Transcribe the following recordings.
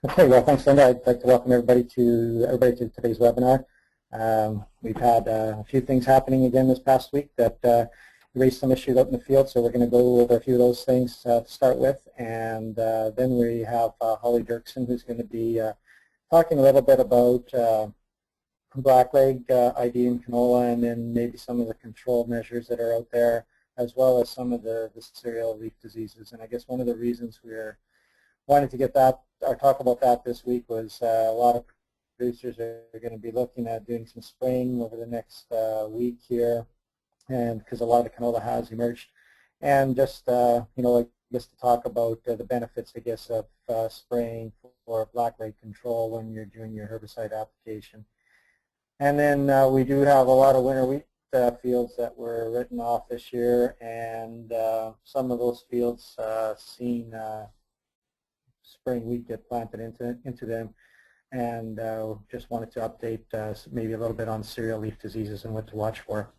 Okay, well, thanks, Linda. I'd like to welcome everybody to today's webinar. We've had a few things happening again this past week that raised some issues out in the field, so we're going to go over a few of those things to start with, and then we have Holly Derksen, who's going to be talking a little bit about Blackleg ID in canola, and then maybe some of the control measures that are out there, as well as some of the cereal leaf diseases. And I guess one of the reasons we're wanted to get that or talk about that this week was a lot of producers are going to be looking at doing some spraying over the next week here, and because a lot of the canola has emerged, and just just to talk about the benefits, I guess, of spraying for blackleg control when you're doing your herbicide application. And then we do have a lot of winter wheat fields that were written off this year, and some of those fields seen spring wheat get planted into them, and just wanted to update maybe a little bit on cereal leaf diseases and what to watch for.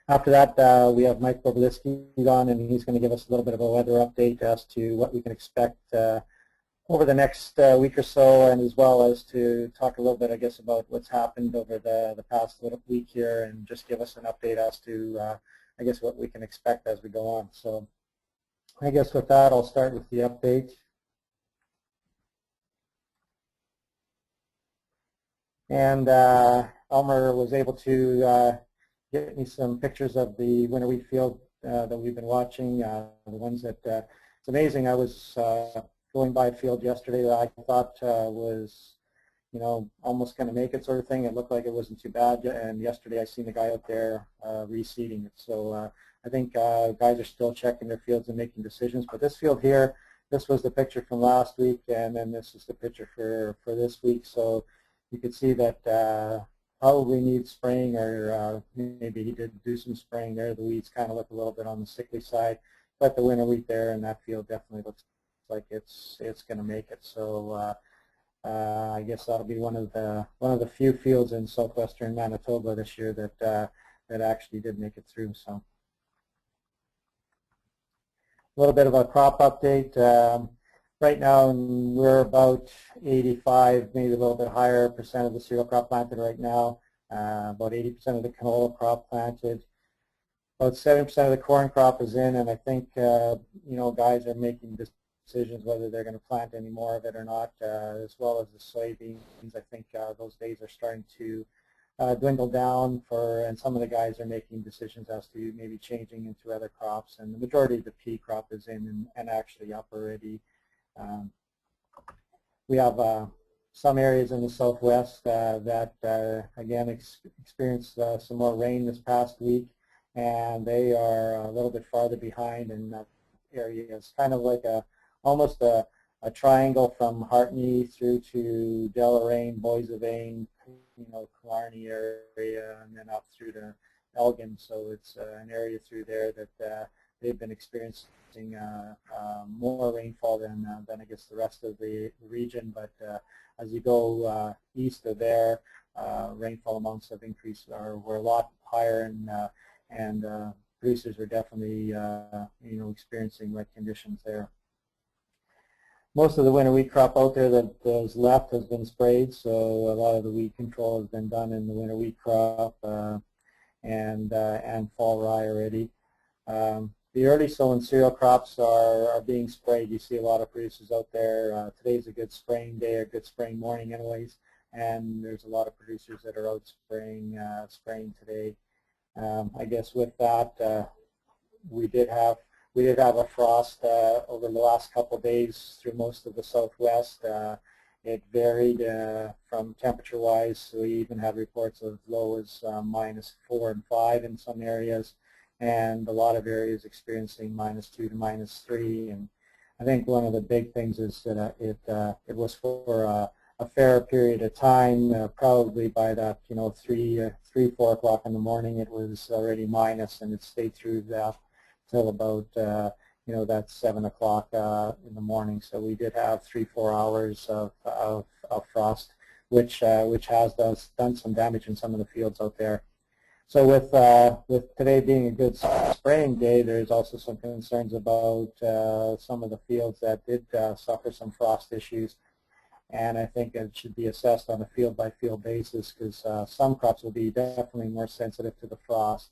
After that, we have Mike Wroblewski on, and he's going to give us a little bit of a weather update as to what we can expect over the next week or so, and as well as to talk a little bit, I guess, about what's happened over the past little week here, and just give us an update as to, I guess, what we can expect as we go on. So I guess with that, I'll start with the update. And Elmer was able to get me some pictures of the winter wheat field that we've been watching, the ones that, it's amazing. I was going by a field yesterday that I thought was, almost going to make it sort of thing. It looked like it wasn't too bad, and yesterday I seen the guy out there reseeding it. So I think guys are still checking their fields and making decisions. But this field here, this was the picture from last week, and then this is the picture for this week. So you could see that probably needs spraying, or maybe he did do some spraying there. The weeds kind of look a little bit on the sickly side, but the winter wheat there in that field definitely looks like it's going to make it. So I guess that'll be one of the few fields in southwestern Manitoba this year that actually did make it through. So a little bit of a crop update. Right now, we're about 85, maybe a little bit higher percent of the cereal crop planted right now. About 80% of the canola crop planted. About 70% of the corn crop is in, and I think guys are making decisions whether they're going to plant any more of it or not, as well as the soybeans. I think those days are starting to dwindle down and some of the guys are making decisions as to maybe changing into other crops, and the majority of the pea crop is in and actually up already. We have some areas in the southwest that again experienced some more rain this past week, and they are a little bit farther behind in that area. It's kind of like almost a triangle from Hartney through to Deloraine, Boissevain, Killarney area, and then up through to Elgin. So it's an area through there that they've been experiencing more rainfall than I guess the rest of the region. But as you go east of there, rainfall amounts have increased, or were a lot higher, and producers are definitely experiencing wet conditions there. Most of the winter wheat crop out there that is left has been sprayed, so a lot of the weed control has been done in the winter wheat crop and fall rye already. The early sown cereal crops are being sprayed. You see a lot of producers out there. Today's a good spraying day, a good spraying morning anyways, and there's a lot of producers that are out spraying today. I guess with that, we did have a frost over the last couple of days through most of the southwest. It varied from temperature-wise, so we even had reports of low as -4 and 5 in some areas, and a lot of areas experiencing -2 to -3. And I think one of the big things is that it was for a fair period of time. Probably by that 3-4 o'clock in the morning, it was already minus, and it stayed through that till about that 7 o'clock in the morning. So we did have 3-4 hours of frost, which has done some damage in some of the fields out there. So with today being a good spraying day, there's also some concerns about some of the fields that did suffer some frost issues. And I think it should be assessed on a field-by-field basis because some crops will be definitely more sensitive to the frost.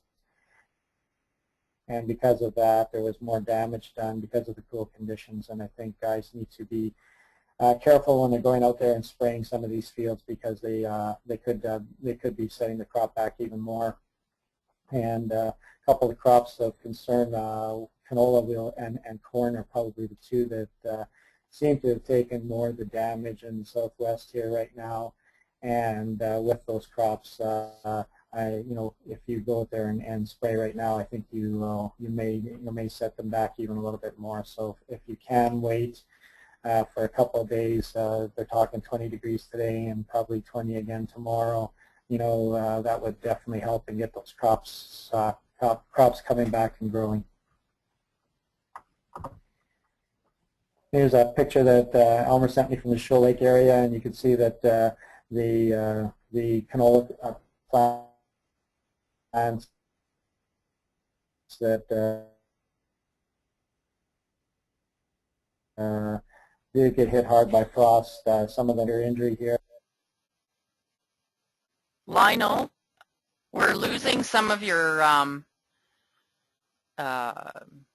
And because of that, there was more damage done because of the cool conditions. And I think guys need to be careful when they're going out there and spraying some of these fields because they could be setting the crop back even more. And a couple of crops of concern, canola and corn are probably the two that seem to have taken more of the damage in the southwest here right now. And with those crops, if you go out there and spray right now, I think you may set them back even a little bit more. So if you can wait for a couple of days, they're talking 20 degrees today and probably 20 again tomorrow. That would definitely help and get those crops coming back and growing. Here's a picture that Elmer sent me from the Shoal Lake area, and you can see that the canola plants that did get hit hard by frost. Some of them are injury here. Lionel, we're losing some of your,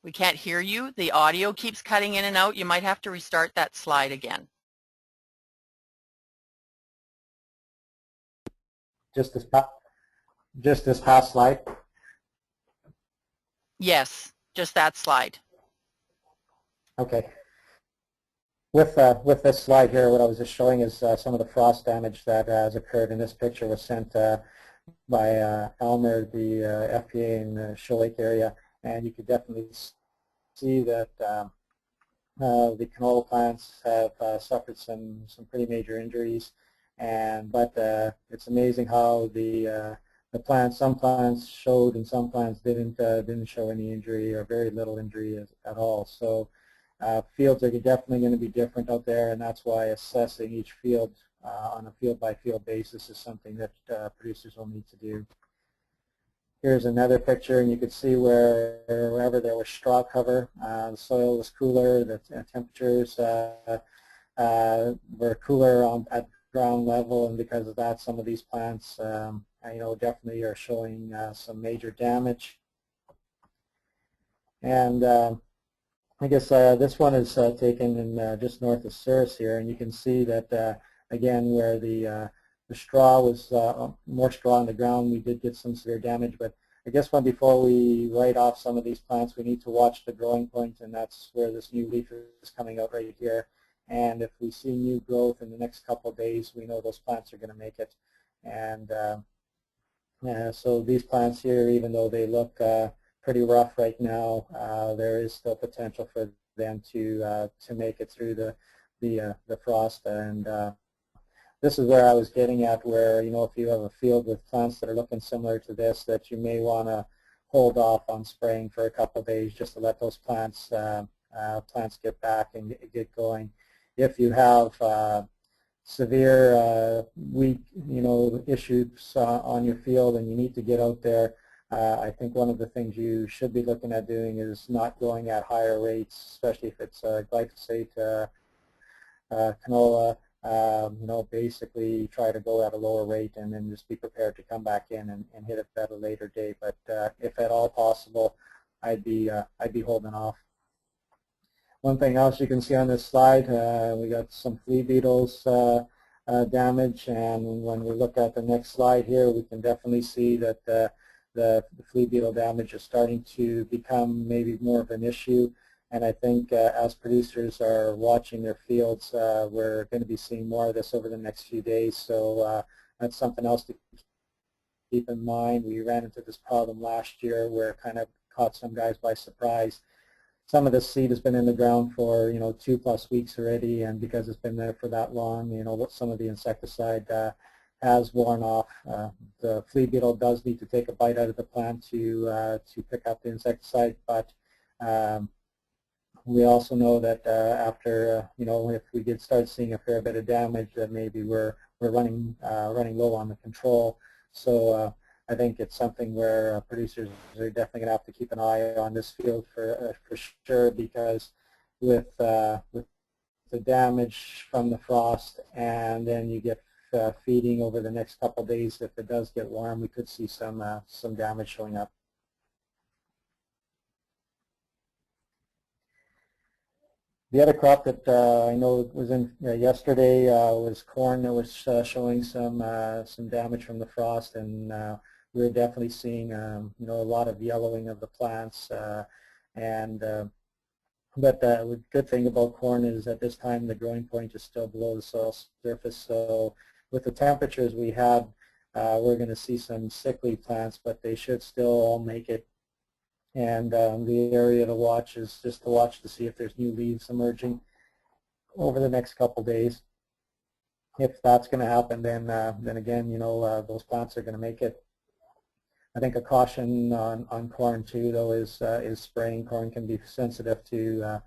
we can't hear you. The audio keeps cutting in and out. You might have to restart that slide again. Just this past slide? Yes, just that slide. Okay. With this slide here, what I was just showing is some of the frost damage that has occurred, and this picture was sent by Elmer, the FPA in the Shoal Lake area, and you could definitely see that the canola plants have suffered some pretty major injuries, but it's amazing how some plants showed and some plants didn't show any injury or very little injury at all. So fields are definitely going to be different out there, and that's why assessing each field on a field-by-field basis is something that producers will need to do. Here's another picture, and you can see wherever there was straw cover, the soil was cooler, the temperatures were cooler at ground level, and because of that, some of these plants, definitely are showing some major damage. And I guess this one is taken in just north of Souris here, and you can see that again where the straw was more straw on the ground, we did get some severe damage. But I guess before we write off some of these plants, we need to watch the growing point, and that's where this new leaf is coming out right here. And if we see new growth in the next couple of days, we know those plants are going to make it. And so these plants here, even though they look pretty rough right now, there is still potential for them to make it through the frost. And this is where I was getting at, where if you have a field with plants that are looking similar to this, that you may want to hold off on spraying for a couple of days just to let those plants get back and get going. If you have severe weak issues on your field and you need to get out there, I think one of the things you should be looking at doing is not going at higher rates, especially if it's glyphosate canola. Basically try to go at a lower rate and then just be prepared to come back in and hit it at a later date. But if at all possible, I'd be holding off. One thing else you can see on this slide, we got some flea beetles damage, and when we look at the next slide here, we can definitely see that the flea beetle damage is starting to become maybe more of an issue. And I think as producers are watching their fields, we're going to be seeing more of this over the next few days. So that's something else to keep in mind. We ran into this problem last year where it kind of caught some guys by surprise. Some of this seed has been in the ground for 2+ weeks already, and because it's been there for that long, some of the insecticide has worn off. The flea beetle does need to take a bite out of the plant to pick up the insecticide, but we also know that after if we did start seeing a fair bit of damage, that maybe we're running low on the control. So I think it's something where producers are definitely going to have to keep an eye on this field for sure, because with the damage from the frost, and then you get feeding over the next couple of days. If it does get warm, we could see some damage showing up. The other crop that I know was in yesterday was corn that was showing some damage from the frost, and we were definitely seeing a lot of yellowing of the plants. But the good thing about corn is at this time the growing point is still below the soil surface. So with the temperatures we had, we're going to see some sickly plants, but they should still all make it. And the area to watch is just to watch to see if there's new leaves emerging over the next couple days. If that's going to happen, then again, those plants are going to make it. I think a caution on corn too, though, is spraying. Corn can be sensitive to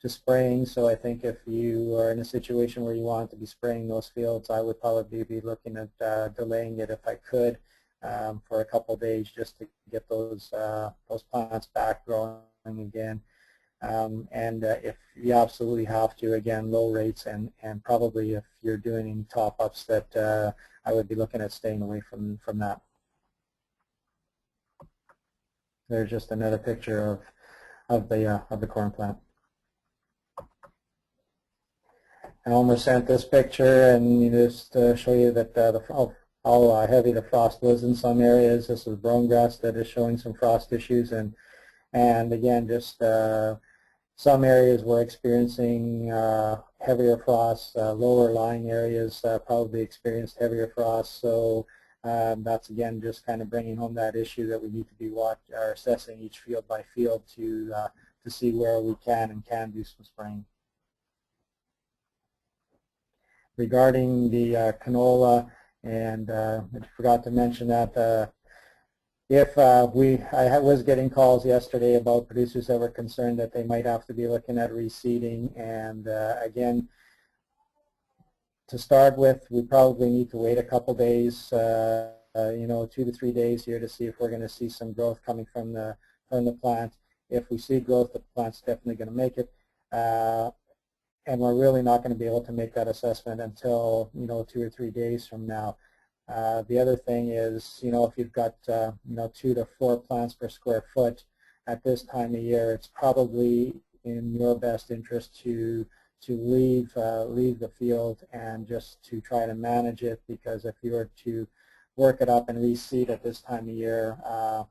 spraying, so I think if you are in a situation where you want to be spraying those fields, I would probably be looking at delaying it if I could for a couple of days, just to get those plants back growing again. And if you absolutely have to, again, low rates, and probably if you're doing top-ups, that I would be looking at staying away from that. There's just another picture of the corn plant. And Elmer sent this picture, and just to show you that how heavy the frost was in some areas. This is brome grass that is showing some frost issues, and again, just some areas were experiencing heavier frost. Lower lying areas probably experienced heavier frost. So that's again just kind of bringing home that issue that we need to be assessing each field by field to see where we can do some spraying. Regarding the canola, and I forgot to mention that I was getting calls yesterday about producers that were concerned that they might have to be looking at reseeding, and again, to start with, we probably need to wait a couple days, 2 to 3 days here to see if we're going to see some growth coming from the plant. If we see growth, the plant's definitely going to make it, and we're really not going to be able to make that assessment until 2 or 3 days from now. The other thing is, if you've got 2 to 4 plants per square foot at this time of year, it's probably in your best interest to leave the field and just to try to manage it, because if you were to work it up and reseed at this time of year,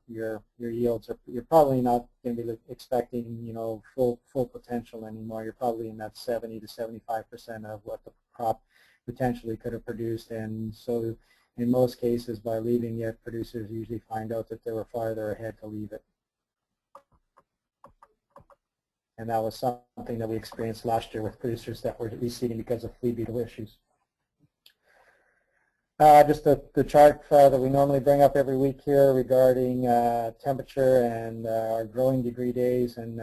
your yields you're probably not going to be expecting full potential anymore. You're probably in that 70 to 75% of what the crop potentially could have produced, and so in most cases, by leaving it, producers usually find out that they were farther ahead to leave it. And that was something that we experienced last year with producers that were reseeding because of flea beetle issues. Just the chart that we normally bring up every week here regarding temperature and our growing degree days. And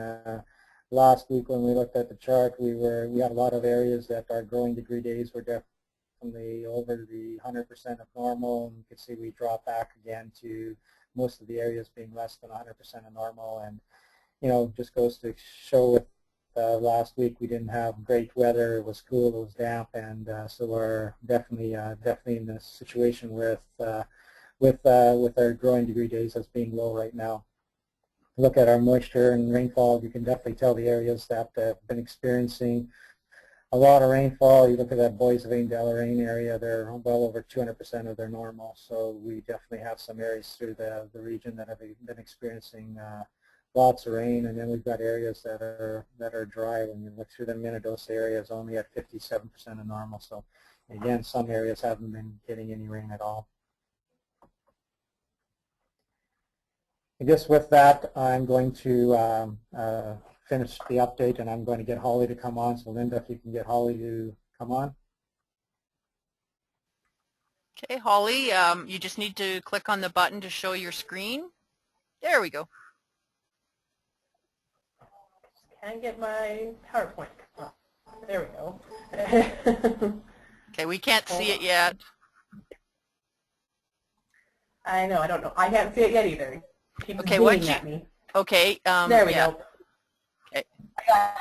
last week when we looked at the chart, we had a lot of areas that our growing degree days were definitely over the 100% of normal, and you can see we dropped back again to most of the areas being less than 100% of normal. And just goes to show with last week we didn't have great weather. It was cool, it was damp, and so we're definitely in this situation with our growing degree days as being low right now. Look at our moisture and rainfall. You can definitely tell the areas that have been experiencing a lot of rainfall. You look at that Boys Vein Deloraine area, they're well over 200% of their normal. So we definitely have some areas through the region that have been experiencing lots of rain, and then we've got areas that are dry. When you look through the Minnedosa area, is only at 57% of normal. So again, some areas haven't been getting any rain at all. I guess with that, I'm going to finish the update, and I'm going to get Holly to come on. So Linda, if you can get Holly to come on. Okay, Holly, you just need to click on the button to show your screen. There we go. Can't get my PowerPoint. Oh, there we go. Okay, we can't see it yet. I know, I don't know. I can't see it yet either. It keeps Okay, what dinging at me. Okay. There we yeah. go. Okay. I got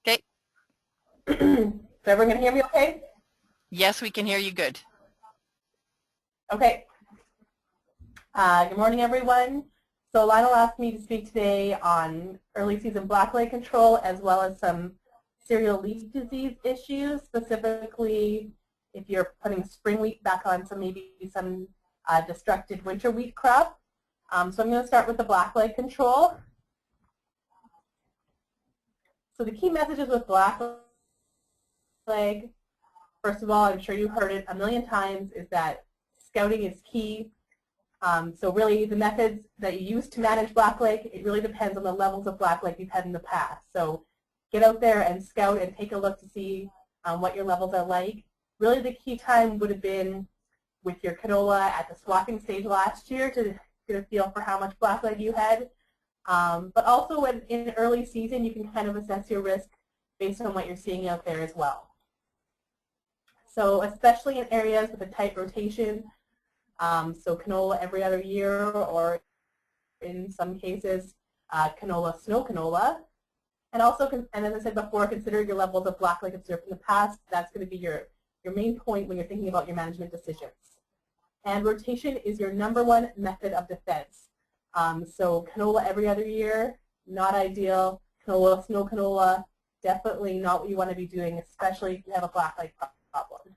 Okay. it. Is everyone going to hear me okay? Yes, we can hear you good. Okay. Good morning, everyone. So Lionel asked me to speak today on early season blackleg control as well as some cereal leaf disease issues, specifically if you're putting spring wheat back on maybe some destructed winter wheat crop. So I'm going to start with the blackleg control. So the key messages with blackleg, first of all, I'm sure you've heard it a million times, is that scouting is key. So really the methods that you use to manage blackleg, it really depends on the levels of blackleg you've had in the past. So get out there and scout and take a look to see what your levels are like. Really the key time would have been with your canola at the swapping stage last year to get a feel for how much blackleg you had. But also in early season, you can kind of assess your risk based on what you're seeing out there as well. So especially in areas with a tight rotation, so canola every other year, or in some cases, canola, snow canola. And also, and as I said before, consider your levels of blackleg observed in the past. That's going to be your main point when you're thinking about your management decisions. And rotation is your #1 method of defense. So canola every other year, not ideal. Canola, snow canola, definitely not what you want to be doing, especially if you have a blackleg problem.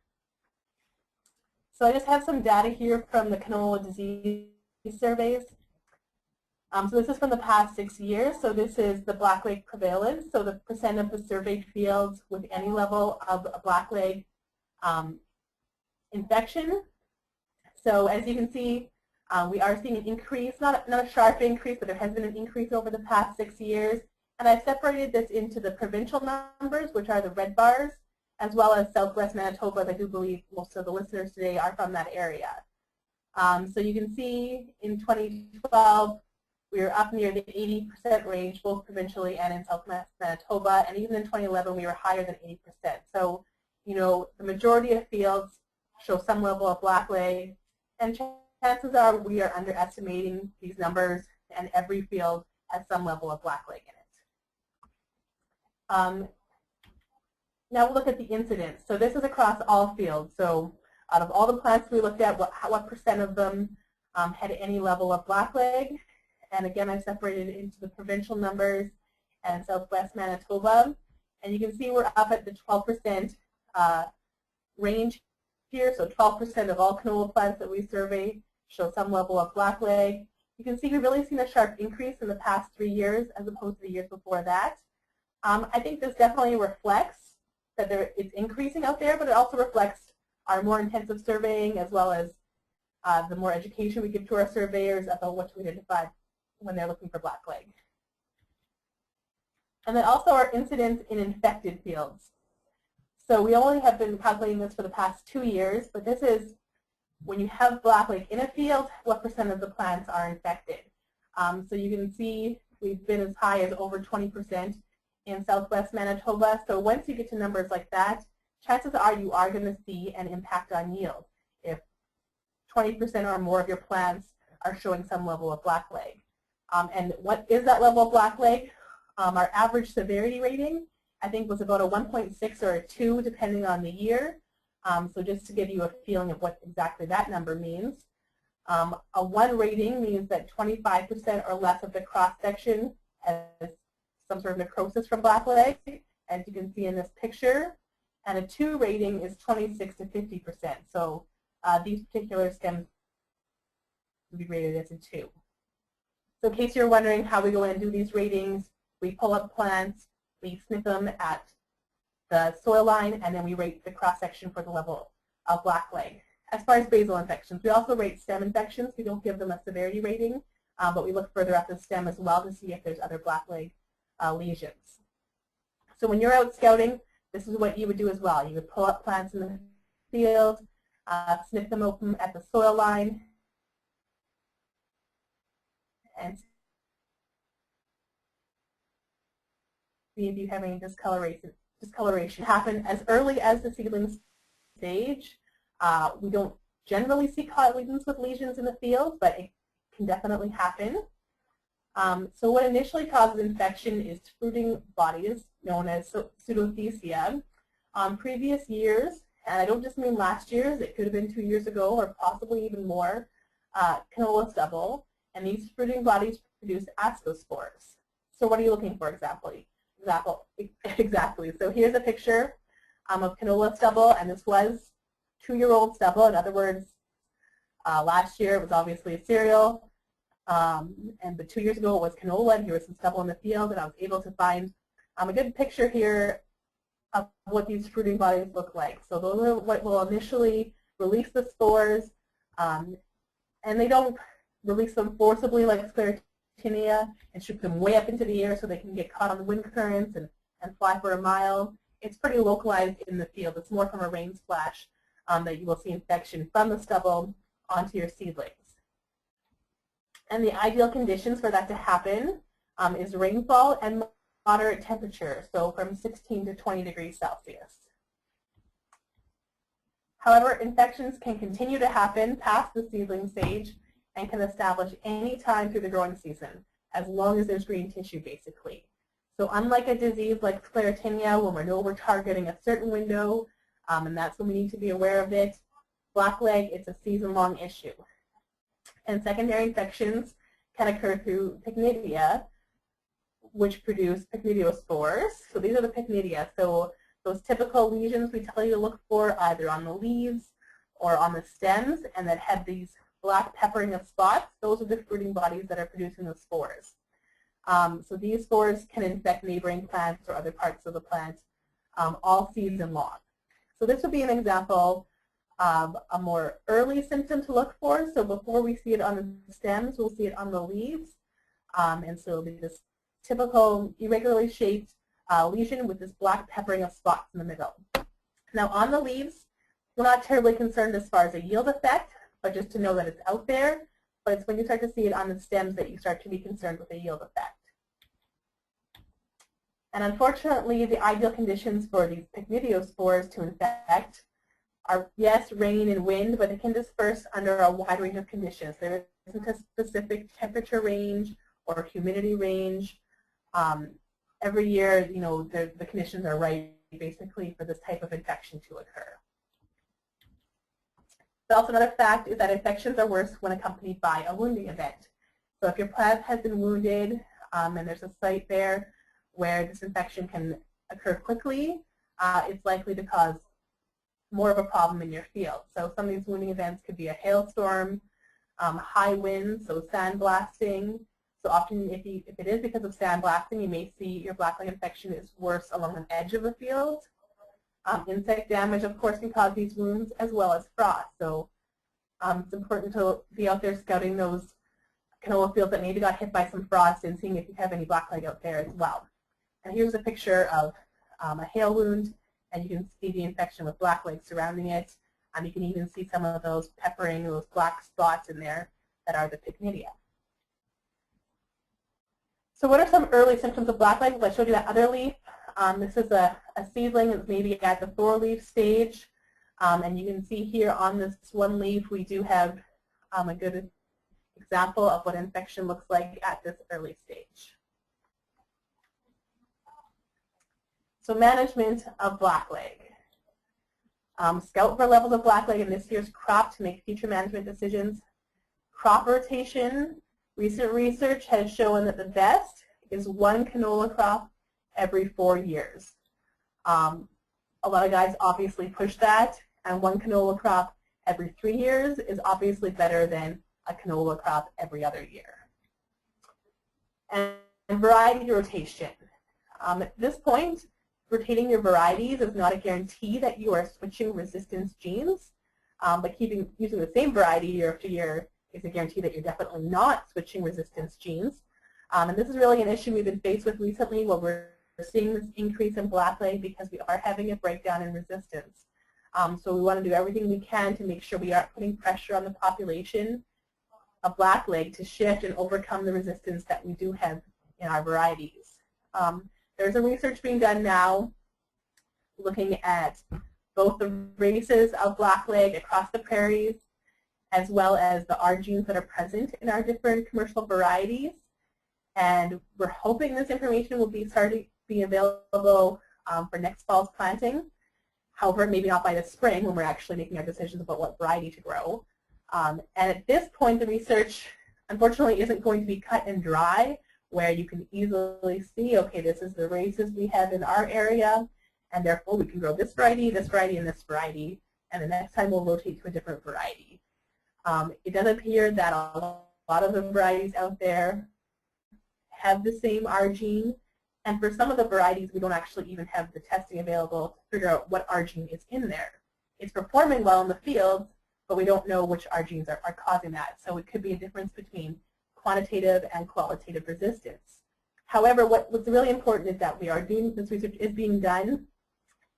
So I just have some data here from the canola disease surveys. So this is from the past 6 years. So this is the blackleg prevalence, so the percent of the surveyed fields with any level of a blackleg infection. So as you can see, we are seeing an increase, not a sharp increase, but there has been an increase over the past 6 years. And I've separated this into the provincial numbers, which are the red bars, as well as Southwest Manitoba, as I do believe most of the listeners today are from that area. So you can see in 2012, we were up near the 80% range, both provincially and in Southwest Manitoba, and even in 2011, we were higher than 80%. So, you know, the majority of fields show some level of blackleg, and chances are we are underestimating these numbers, and every field has some level of blackleg in it. Now we'll look at the incidence. So this is across all fields. So out of all the plants we looked at, what percent of them had any level of blackleg? And again, I separated it into the provincial numbers and Southwest Manitoba. And you can see we're up at the 12% range here. So 12% of all canola plants that we survey show some level of blackleg. You can see we've really seen a sharp increase in the past 3 years as opposed to the years before that. I think this definitely reflects that it's increasing out there, but it also reflects our more intensive surveying as well as the more education we give to our surveyors about what to identify when they're looking for blackleg. And then also our incidence in infected fields. So we only have been calculating this for the past 2 years, but this is when you have blackleg in a field, what percent of the plants are infected. So you can see we've been as high as over 20% in Southwest Manitoba. So once you get to numbers like that, chances are you are going to see an impact on yield if 20% or more of your plants are showing some level of blackleg. And what is that level of blackleg? Our average severity rating, I think, was about a 1.6 or a 2, depending on the year. So just to give you a feeling of what exactly that number means. A 1 rating means that 25% or less of the cross-section has some sort of necrosis from blackleg, as you can see in this picture. And a 2 rating is 26 to 50%. So these particular stems would be rated as a 2. So in case you're wondering how we go in and do these ratings, we pull up plants, we sniff them at the soil line, and then we rate the cross-section for the level of blackleg. As far as basal infections, we also rate stem infections. We don't give them a severity rating, but we look further at the stem as well to see if there's other blackleg lesions. So when you're out scouting, this is what you would do as well. You would pull up plants in the field, sniff them open at the soil line, and see if you have any discoloration happen as early as the seedling stage. We don't generally see cotyledons with lesions in the field, but it can definitely happen. So what initially causes infection is fruiting bodies known as pseudothecia. Previous years, and I don't just mean last year's, it could have been 2 years ago or possibly even more, canola stubble, and these fruiting bodies produce ascospores. So what are you looking for exactly? Exactly. So here's a picture of canola stubble, and this was 2-year-old stubble. In other words, last year it was obviously a cereal, but 2 years ago it was canola, and here was some stubble in the field, and I was able to find a good picture here of what these fruiting bodies look like. So those are what will initially release the spores, and they don't release them forcibly like sclerotinia and shoot them way up into the air so they can get caught on the wind currents and fly for a mile. It's pretty localized in the field. It's more from a rain splash that you will see infection from the stubble onto your seedlings. And the ideal conditions for that to happen is rainfall and moderate temperature, so from 16 to 20 degrees Celsius. However, infections can continue to happen past the seedling stage and can establish any time through the growing season, as long as there's green tissue, basically. So unlike a disease like sclerotinia, when we know we're targeting a certain window, and that's when we need to be aware of it, blackleg, it's a season-long issue. And secondary infections can occur through pycnidia, which produce pycnidiospores. So these are the pycnidia. So those typical lesions we tell you to look for either on the leaves or on the stems, and that have these black peppering of spots, those are the fruiting bodies that are producing the spores. So these spores can infect neighboring plants or other parts of the plant all season long. So this would be an example of a more early symptom to look for. So before we see it on the stems, we'll see it on the leaves. And so it'll be this typical irregularly shaped lesion with this black peppering of spots in the middle. Now on the leaves, we're not terribly concerned as far as a yield effect, but just to know that it's out there. But it's when you start to see it on the stems that you start to be concerned with a yield effect. And unfortunately, the ideal conditions for these pycnidiospores to infect are, yes, rain and wind, but they can disperse under a wide range of conditions. There isn't a specific temperature range or humidity range. Every year, you know, the conditions are right, basically, for this type of infection to occur. But also another fact is that infections are worse when accompanied by a wounding event. So if your plant has been wounded and there's a site there where this infection can occur quickly, it's likely to cause more of a problem in your field. So some of these wounding events could be a hailstorm, high winds, so sandblasting. So often if it is because of sandblasting, you may see your blackleg infection is worse along the edge of a field. Insect damage, of course, can cause these wounds, as well as frost. So it's important to be out there scouting those canola fields that maybe got hit by some frost and seeing if you have any blackleg out there as well. And here's a picture of a hail wound, and you can see the infection with blackleg surrounding it. You can even see some of those peppering, those black spots in there that are the pycnidia. So what are some early symptoms of blackleg? Well, I showed you that other leaf. This is a seedling that's maybe at the 4-leaf stage. And you can see here on this one leaf, we do have a good example of what infection looks like at this early stage. So management of blackleg. Scout for levels of blackleg in this year's crop to make future management decisions. Crop rotation. Recent research has shown that the best is 1 canola crop every 4 years. A lot of guys obviously push that, and 1 canola crop every 3 years is obviously better than a canola crop every other year. And variety rotation. At this point, rotating your varieties is not a guarantee that you are switching resistance genes, but using the same variety year after year is a guarantee that you're definitely not switching resistance genes. And this is really an issue we've been faced with recently, where we're seeing this increase in blackleg because we are having a breakdown in resistance. So we want to do everything we can to make sure we aren't putting pressure on the population of blackleg to shift and overcome the resistance that we do have in our varieties. There's a research being done now looking at both the races of blackleg across the prairies as well as the R genes that are present in our different commercial varieties. And we're hoping this information will be available for next fall's planting. However, maybe not by the spring when we're actually making our decisions about what variety to grow. And at this point, the research, unfortunately, isn't going to be cut and dry, where you can easily see, okay, this is the races we have in our area, and therefore we can grow this variety, and this variety, and the next time we'll rotate to a different variety. It does appear that a lot of the varieties out there have the same R gene, and for some of the varieties we don't actually even have the testing available to figure out what R gene is in there. It's performing well in the field, but we don't know which R genes are causing that. So it could be a difference between quantitative and qualitative resistance. However, what's really important is that this research is being done,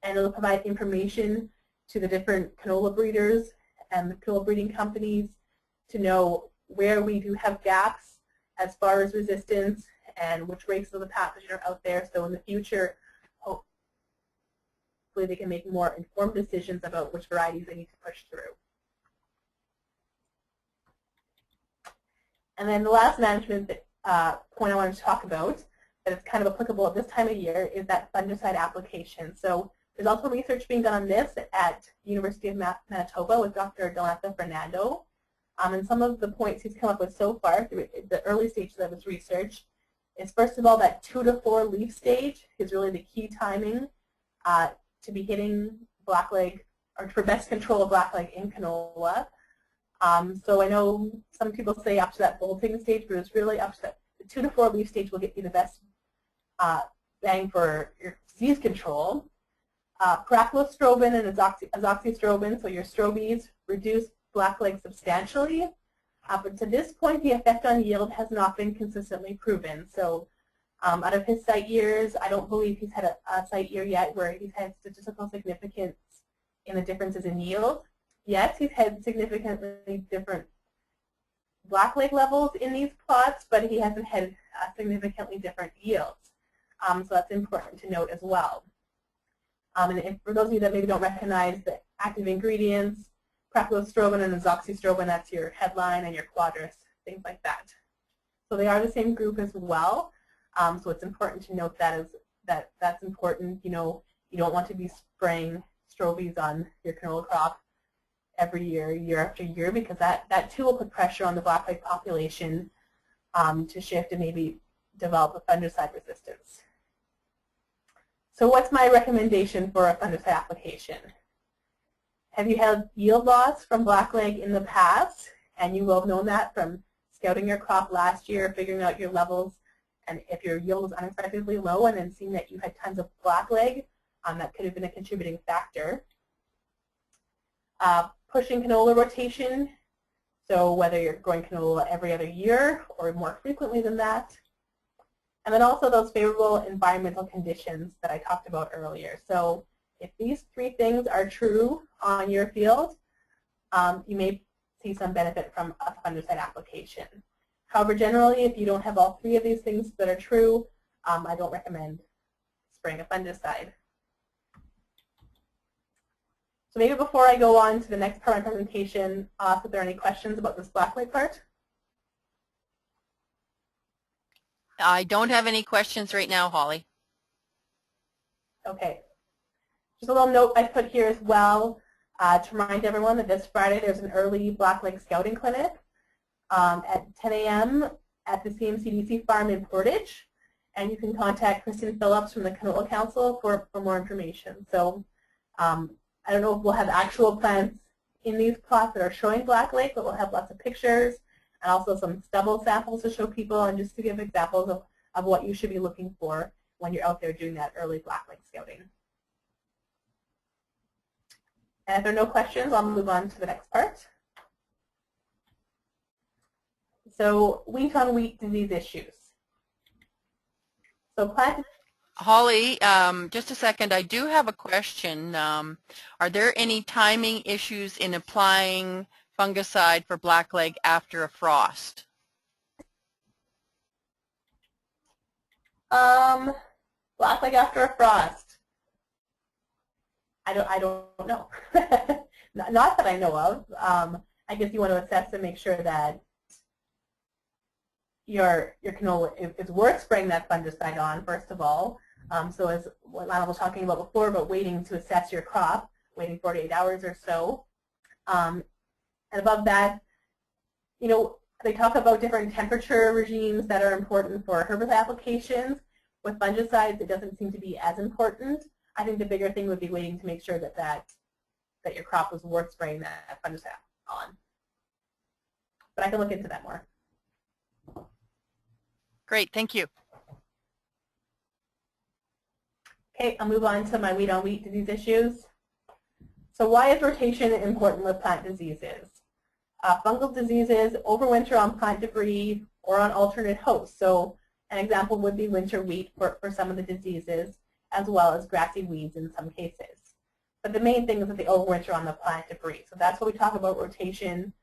and it'll provide information to the different canola breeders and the canola breeding companies to know where we do have gaps as far as resistance and which races of the pathogen are out there. So in the future, hopefully they can make more informed decisions about which varieties they need to push through. And then the last management point I wanted to talk about that is kind of applicable at this time of year is that fungicide application. So there's also research being done on this at the University of Manitoba with Dr. Delantha Fernando. And some of the points he's come up with so far through the early stages of his research is, first of all, that 2 to 4 leaf stage is really the key timing to be hitting blackleg, or for best control of blackleg in canola. So I know some people say up to that bolting stage, but it's really up to that. The 2 to 4 leaf stage will get you the best bang for your disease control. Prochlorostrobin and azoxystrobin, so your strobies, reduce blackleg substantially. But to this point, the effect on yield has not been consistently proven. So out of his site years, I don't believe he's had a site year yet where he's had statistical significance in the differences in yield. Yes, he's had significantly different blackleg levels in these plots, but he hasn't had significantly different yields. So that's important to note as well. And for those of you that maybe don't recognize the active ingredients, prochlorostrobin and azoxystrobin, that's your headline, and your quadris, things like that. So they are the same group as well. So it's important to note that's important. You know, you don't want to be spraying strobies on your canola crop every year, year after year, because that too will put pressure on the blackleg population to shift and maybe develop a fungicide resistance. So what's my recommendation for a fungicide application? Have you had yield loss from blackleg in the past? And you will have known that from scouting your crop last year, figuring out your levels, and if your yield was unexpectedly low and then seeing that you had tons of blackleg, that could have been a contributing factor. Pushing canola rotation, so whether you're growing canola every other year or more frequently than that. And then also those favorable environmental conditions that I talked about earlier. So if these 3 things are true on your field, you may see some benefit from a fungicide application. However, generally, if you don't have all 3 of these things that are true, I don't recommend spraying a fungicide. So maybe before I go on to the next part of my presentation, if there are any questions about this blackleg part? I don't have any questions right now, Holly. Okay. Just a little note I put here as well to remind everyone that this Friday there's an early blackleg scouting clinic at 10 a.m. at the CMCDC farm in Portage. And you can contact Kristen Phillips from the Canola Council for more information. So I don't know if we'll have actual plants in these plots that are showing blackleg, but we'll have lots of pictures and also some stubble samples to show people and just to give examples of what you should be looking for when you're out there doing that early blackleg scouting. And if there are no questions, I'll move on to the next part. So wheat-on-wheat disease issues. So plant. Holly, just a second. I do have a question. Are there any timing issues in applying fungicide for blackleg after a frost? Blackleg after a frost. I don't know. Not that I know of. I guess you want to assess and make sure that your canola is worth spraying that fungicide on, first of all. So as what Lionel was talking about before, about waiting to assess your crop, waiting 48 hours or so. And above that, you know, they talk about different temperature regimes that are important for herbicide applications. With fungicides, it doesn't seem to be as important. I think the bigger thing would be waiting to make sure that your crop was worth spraying that fungicide on. But I can look into that more. Great, thank you. Okay, I'll move on to my wheat-on-wheat disease issues. So why is rotation important with plant diseases? Fungal diseases overwinter on plant debris or on alternate hosts. So an example would be winter wheat for some of the diseases, as well as grassy weeds in some cases. But the main thing is that they overwinter on the plant debris. So that's what we talk about rotation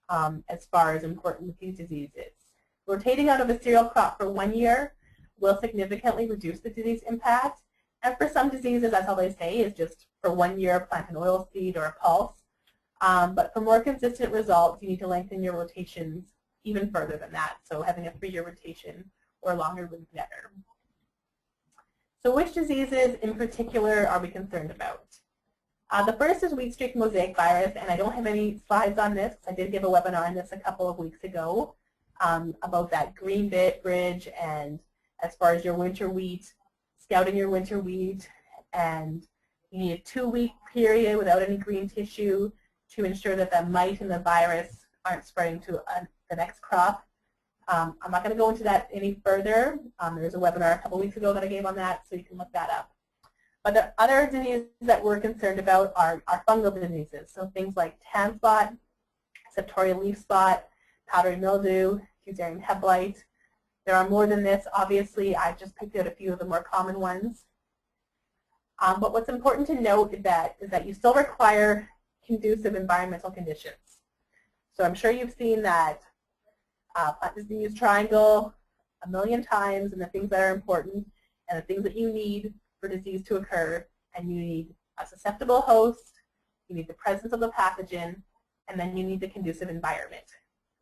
as far as important with these diseases. Rotating out of a cereal crop for 1 year will significantly reduce the disease impact. And for some diseases, that's all they say, is just for 1 year plant an oil seed or a pulse. But for more consistent results, you need to lengthen your rotations even further than that. So having a 3-year rotation or longer would be better. So which diseases in particular are we concerned about? The first is wheat streak mosaic virus, and I don't have any slides on this because I did give a webinar on this a couple of weeks ago about that green bridge, and as far as your winter wheat, scouting your winter wheat, and you need a 2-week period without any green tissue to ensure that the mite and the virus aren't spreading to the next crop. I'm not going to go into that any further. There's a webinar a couple weeks ago that I gave on that, so you can look that up. But the other diseases that we're concerned about are fungal diseases, so things like tan spot, Septoria leaf spot, powdery mildew, Fusarium head blight. There are more than this, obviously. I've just picked out a few of the more common ones. But what's important to note is that you still require conducive environmental conditions. So I'm sure you've seen that plant disease triangle a million times, and the things that are important and the things that you need for disease to occur. And you need a susceptible host, you need the presence of the pathogen, and then you need the conducive environment.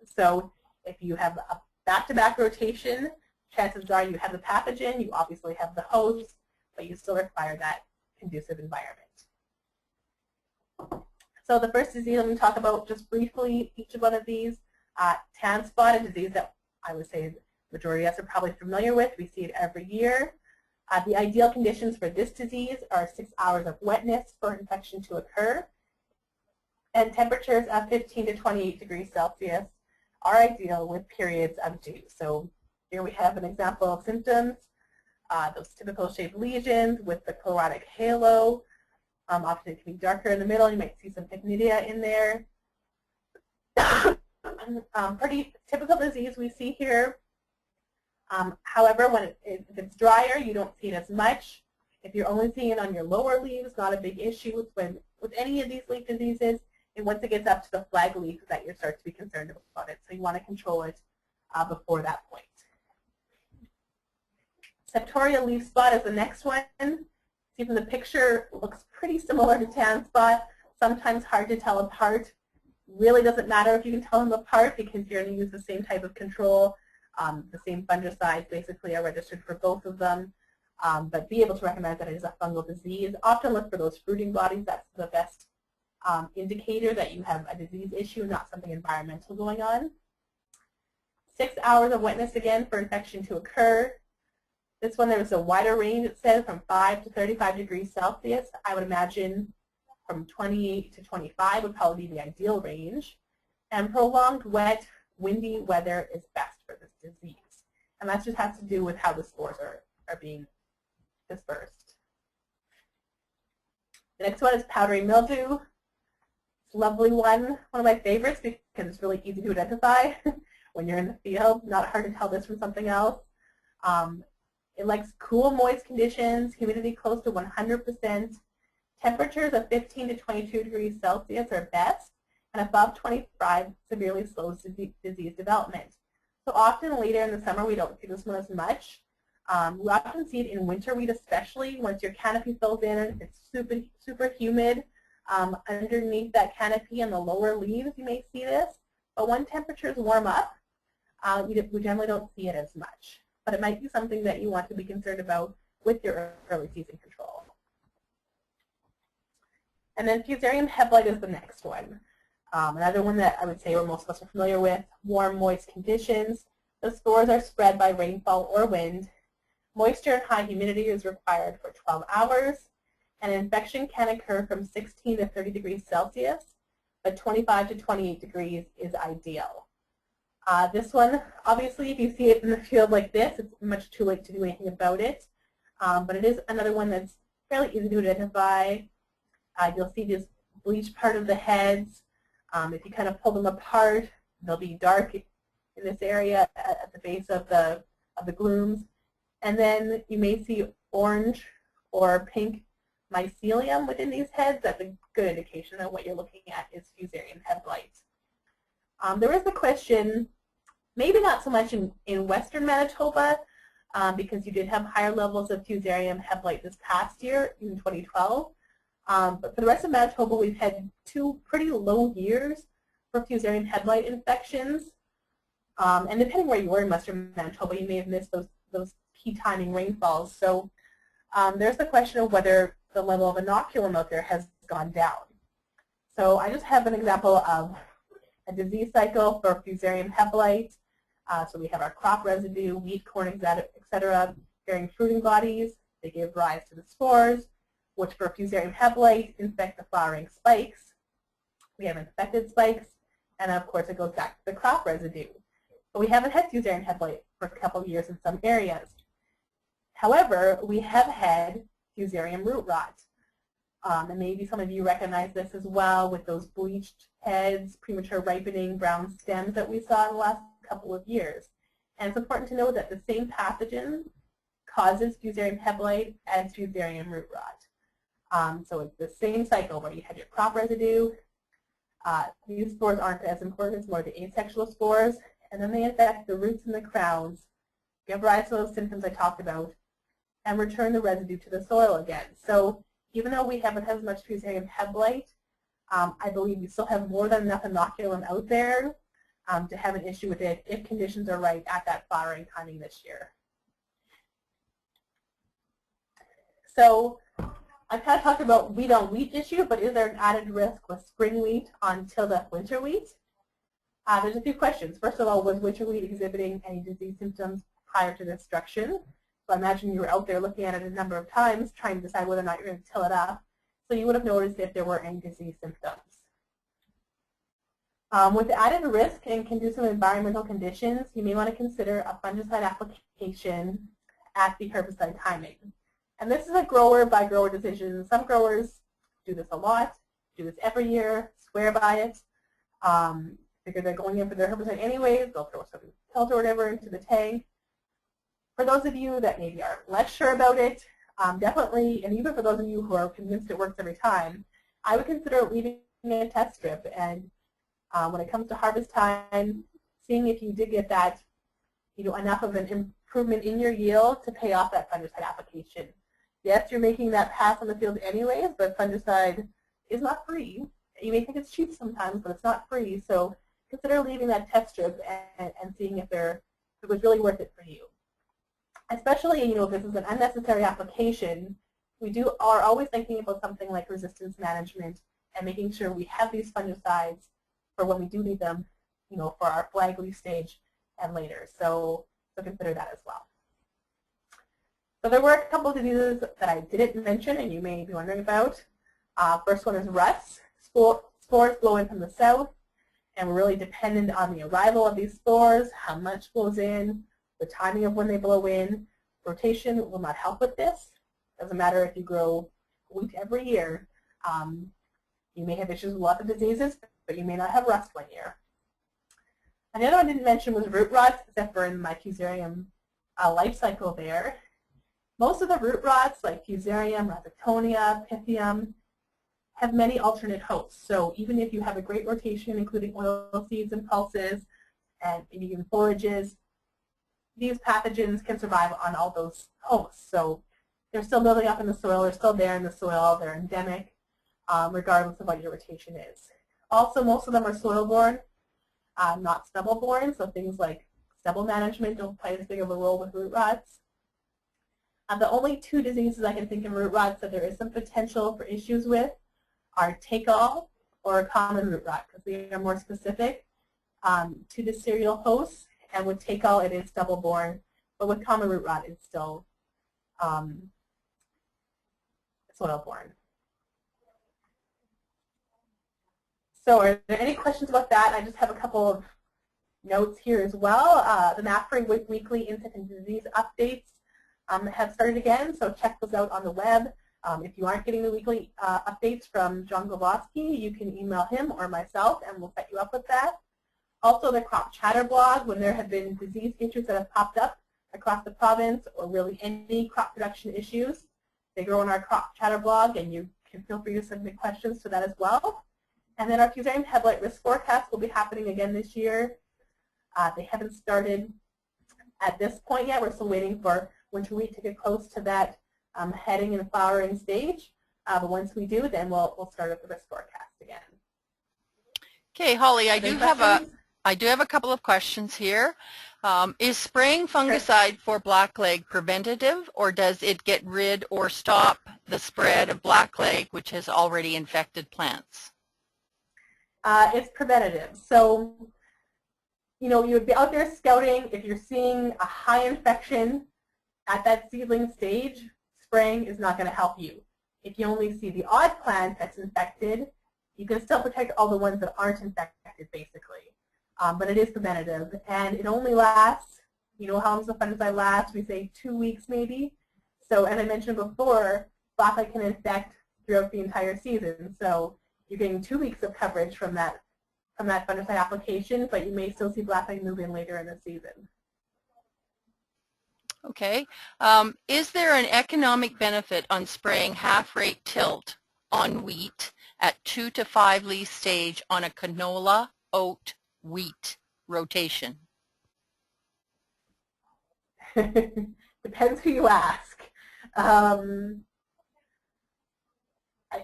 So if you have a back-to-back rotation, chances are you have the pathogen, you obviously have the host, but you still require that conducive environment. So the first disease I'm going to talk about just briefly, each of one of these. Tan spot, a disease that I would say the majority of us are probably familiar with. We see it every year. The ideal conditions for this disease are 6 hours of wetness for infection to occur, and temperatures of 15 to 28 degrees Celsius are ideal with periods of dew. So here we have an example of symptoms, those typical shaped lesions with the chlorotic halo. Often it can be darker in the middle. You might see some pycnidia in there. Pretty typical disease we see here. However, when if it's drier, you don't see it as much. If you're only seeing it on your lower leaves, not a big issue with any of these leaf diseases. And once it gets up to the flag leaf, that you start to be concerned about it. So you want to control it before that point. Septoria leaf spot is the next one. See from the picture, it looks pretty similar to tan spot. Sometimes hard to tell apart. Really doesn't matter if you can tell them apart because you're going to use the same type of control. The same fungicides basically are registered for both of them. But be able to recognize that it is a fungal disease. Often look for those fruiting bodies. That's the best indicator that you have a disease issue, not something environmental going on. 6 hours of wetness again for infection to occur. This one, there's a wider range, it says, from 5 to 35 degrees Celsius. I would imagine from 28 to 25 would probably be the ideal range. And prolonged wet, windy weather is best for this disease. And that just has to do with how the spores are being dispersed. The next one is powdery mildew. It's a lovely one of my favorites because it's really easy to identify when you're in the field. Not hard to tell this from something else. It likes cool, moist conditions, humidity close to 100%. Temperatures of 15 to 22 degrees Celsius are best, and above 25 severely slows disease development. So often later in the summer we don't see this one as much. We often see it in winter wheat, especially once your canopy fills in and it's super humid. Underneath that canopy and the lower leaves, you may see this. But when temperatures warm up, we generally don't see it as much. But it might be something that you want to be concerned about with your early season control. And then Fusarium Blight is the next one. Another one that I would say most of us are familiar with. Warm, moist conditions. The spores are spread by rainfall or wind. Moisture and high humidity is required for 12 hours. And infection can occur from 16 to 30 degrees Celsius, but 25 to 28 degrees is ideal. This one, obviously, if you see it in the field like this, it's much too late to do anything about it. But it is another one that's fairly easy to identify. You'll see this bleached part of the heads. If you kind of pull them apart, they'll be dark in this area at the base of the glooms. And then you may see orange or pink mycelium within these heads. That's a good indication of what you're looking at is Fusarium Blight. There is the question, maybe not so much in western Manitoba, because you did have higher levels of Fusarium Blight this past year in 2012. But for the rest of Manitoba, we've had 2 pretty low years for Fusarium Blight infections. And depending where you were in western Manitoba, you may have missed those key timing rainfalls. So there's the question of whether the level of inoculum out there has gone down. So I just have an example of a disease cycle for Fusarium Blight. So we have our crop residue, wheat, corn, etc., bearing fruiting bodies. They give rise to the spores, which for Fusarium Blight infect the flowering spikes. We have infected spikes, and of course it goes back to the crop residue. But we haven't had Fusarium Blight for a couple of years in some areas. However, we have had Fusarium root rot. And maybe some of you recognize this as well with those bleached heads, premature ripening, brown stems that we saw in the last couple of years. And it's important to know that the same pathogen causes Fusarium Blight as Fusarium root rot. So it's the same cycle where you had your crop residue. These spores aren't as important, it's more the asexual spores. And then they infect the roots and the crowns, give rise to those symptoms I talked about, and return the residue to the soil again. So even though we haven't had as much Fusarium Blight, I believe we still have more than enough inoculum out there to have an issue with it if conditions are right at that flowering timing this year. So I've kind of talked about wheat on wheat issue, but is there an added risk with spring wheat on tilde winter wheat? There's a few questions. First of all, was winter wheat exhibiting any disease symptoms prior to destruction? So I imagine you were out there looking at it a number of times trying to decide whether or not you're going to till it up. So you would have noticed if there were any disease symptoms. With added risk and conducive environmental conditions, you may want to consider a fungicide application at the herbicide timing. And this is a grower by grower decision. Some growers do this a lot, do this every year, swear by it. Figure they're going in for their herbicide anyways, they'll throw some tilt or whatever into the tank. For those of you that maybe are less sure about it, definitely, and even for those of you who are convinced it works every time, I would consider leaving a test strip. And when it comes to harvest time, seeing if you did get that, enough of an improvement in your yield to pay off that fungicide application. Yes, you're making that pass on the field anyways, but fungicide is not free. You may think it's cheap sometimes, but it's not free. So consider leaving that test strip and seeing if it was really worth it for you. Especially, if this is an unnecessary application, we are always thinking about something like resistance management and making sure we have these fungicides for when we do need them, for our flag leaf stage and later. So consider that as well. So there were a couple of diseases that I didn't mention and you may be wondering about. First one is rust. Spores blow in from the south, and we're really dependent on the arrival of these spores, how much blows in, the timing of when they blow in. Rotation will not help with this. Doesn't matter if you grow wheat every year. You may have issues with lots of diseases, but you may not have rust one year. And the other one I didn't mention was root rot, except for in my Fusarium life cycle there. Most of the root rots, like Fusarium, Rhizoctonia, Pythium, have many alternate hosts. So even if you have a great rotation, including oil seeds and pulses, and even forages, these pathogens can survive on all those hosts. So they're still building up in the soil, they're still there in the soil, they're endemic. regardless of what your rotation is. Also, most of them are soil-borne, not stubble-borne, so things like stubble management don't play as big of a role with root rots. The only two diseases I can think of root rots that there is some potential for issues with are take-all or common root rot, because they are more specific to the cereal host, and with take-all it is stubble-borne, but with common root rot it's still soil-borne. So are there any questions about that? I just have a couple of notes here as well. The MAFRI weekly insect and disease updates have started again, so check those out on the web. If you aren't getting the weekly updates from John Wroblewski, you can email him or myself and we'll set you up with that. Also the Crop Chatter blog, when there have been disease issues that have popped up across the province or really any crop production issues, they go on our Crop Chatter blog and you can feel free to submit questions to that as well. And then our Fusarium headlight risk forecast will be happening again this year. They haven't started at this point yet. We're still waiting for winter wheat to get close to that heading and flowering stage. But once we do, then we'll start up the risk forecast again. Okay, Holly, I do have a couple of questions here. Is spraying fungicide for blackleg preventative, or does it get rid or stop the spread of blackleg, which has already infected plants? It's preventative. So, you know, you would be out there scouting. If you're seeing a high infection at that seedling stage, spraying is not going to help you. If you only see the odd plant that's infected, you can still protect all the ones that aren't infected, basically. But it is preventative, and it only lasts, you know, how long does the fungicide last? We say 2 weeks maybe. So as I mentioned before, blackleg can infect throughout the entire season. So you're getting 2 weeks of coverage from that fungicide application, but you may still see blackleg move in later in the season. Okay. Is there an economic benefit on spraying half-rate tilt on wheat at 2 to 5 leaf stage on a canola, oat, wheat rotation? Depends who you ask.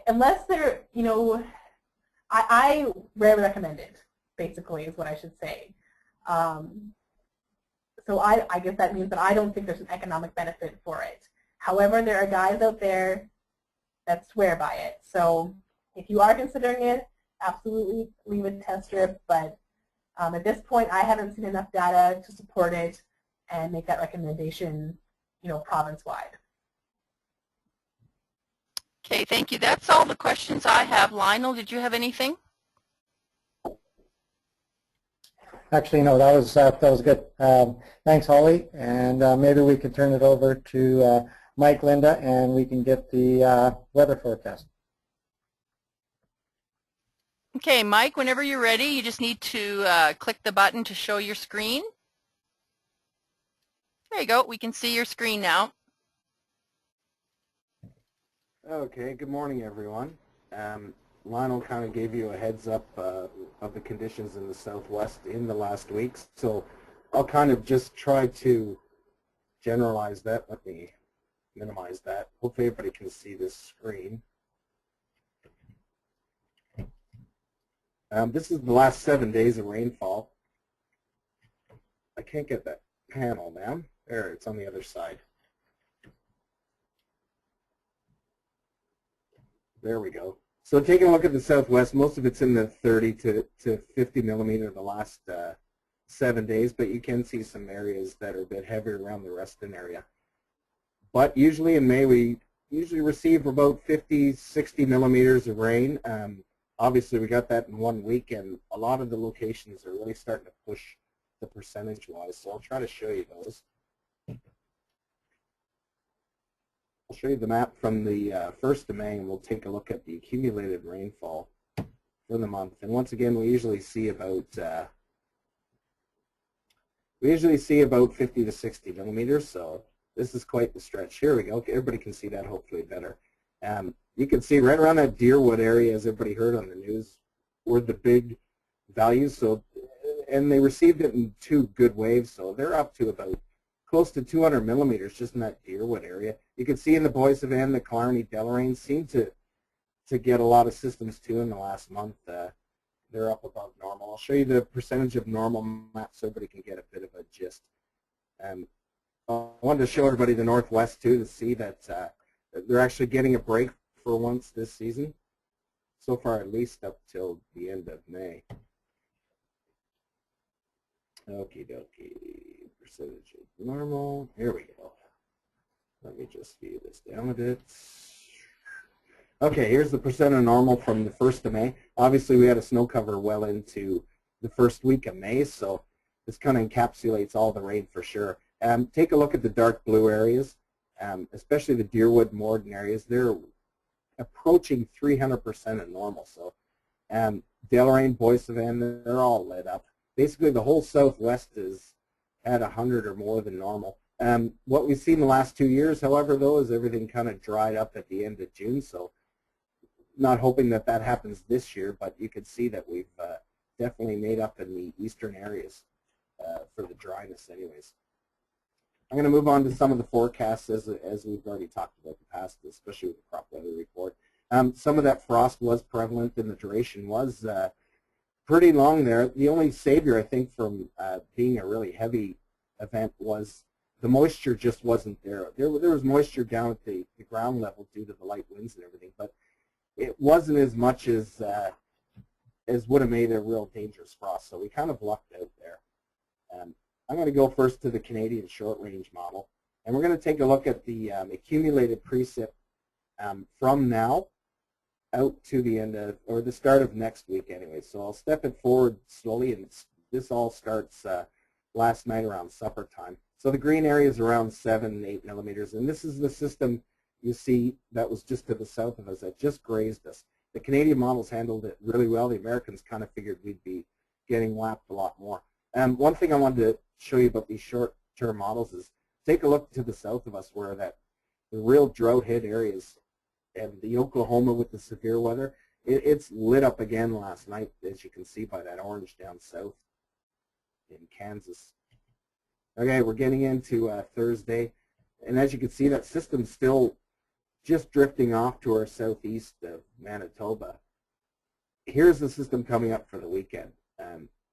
Unless they're, you know, I rarely recommend it, basically, is what I should say. So I guess that means that I don't think there's an economic benefit for it. However, there are guys out there that swear by it. So if you are considering it, absolutely leave a test strip. But at this point, I haven't seen enough data to support it and make that recommendation, you know, province-wide. Okay, thank you. That's all the questions I have. Lionel, did you have anything? Actually, no, that was good. Thanks, Holly. And maybe we could turn it over to Mike, Linda, and we can get the weather forecast. Okay, Mike, whenever you're ready, you just need to click the button to show your screen. There you go. We can see your screen now. Okay, good morning, everyone. Lionel kind of gave you a heads up of the conditions in the Southwest in the last week, so I'll kind of just try to generalize that. Let me minimize that. Hopefully everybody can see this screen. This is the last 7 days of rainfall. I can't get that panel, ma'am. There, it's on the other side. There we go. So taking a look at the Southwest, most of it's in the 30 to 50 millimeter the last 7 days, but you can see some areas that are a bit heavier around the Reston area. But usually in May, we usually receive about 50, 60 millimeters of rain. Obviously, we got that in 1 week, and a lot of the locations are really starting to push the percentage-wise, so I'll try to show you those. I'll show you the map from the 1st of May, and we'll take a look at the accumulated rainfall for the month. And once again, we usually see about 50 to 60 millimeters. So this is quite the stretch. Here we go. Okay, everybody can see that hopefully better. You can see right around that Deerwood area, as everybody heard on the news, were the big values. So, and they received it in 2 good waves. So they're up to about close to 200 millimeters just in that Deerwood area. You can see in the Boissevain, the Killarney, Deloraine seem to to get a lot of systems too in the last month. They're up above normal. I'll show you the percentage of normal map so everybody can get a bit of a gist. I wanted to show everybody the Northwest too to see that they're actually getting a break for once this season. So far, at least up till the end of May. Okie dokie, percentage of normal. Here we go. Let me just view this down a bit. Okay, here's the percent of normal from the 1st of May. Obviously, we had a snow cover well into the first week of May, so this kind of encapsulates all the rain for sure. Take a look at the dark blue areas, especially the Deerwood, Morden areas. They're approaching 300% of normal. So Deloraine, Boissevain, they're all lit up. Basically, the whole Southwest is at 100 or more than normal. What we've seen the last 2 years, however, though, is everything kind of dried up at the end of June. So not hoping that that happens this year, but you can see that we've definitely made up in the eastern areas for the dryness anyways. I'm going to move on to some of the forecasts as we've already talked about in the past, especially with the crop weather report. Some of that frost was prevalent and the duration was pretty long there. The only savior, I think, from being a really heavy event was the moisture just wasn't there. There was moisture down at the ground level due to the light winds and everything, but it wasn't as much as would have made a real dangerous frost. So we kind of lucked out there. I'm going to go first to the Canadian short-range model, and we're going to take a look at the accumulated precip from now out to the end of, or the start of next week anyway. So I'll step it forward slowly, and this all starts last night around supper time. So the green area is around 7 and 8 millimeters, and this is the system you see that was just to the south of us that just grazed us. The Canadian models handled it really well. The Americans kind of figured we'd be getting lapped a lot more. One thing I wanted to show you about these short-term models is take a look to the south of us where the real drought-hit areas and the Oklahoma with the severe weather, it's lit up again last night, as you can see by that orange down south in Kansas. Okay, we're getting into Thursday, and as you can see, that system's still just drifting off to our southeast of Manitoba. Here's the system coming up for the weekend.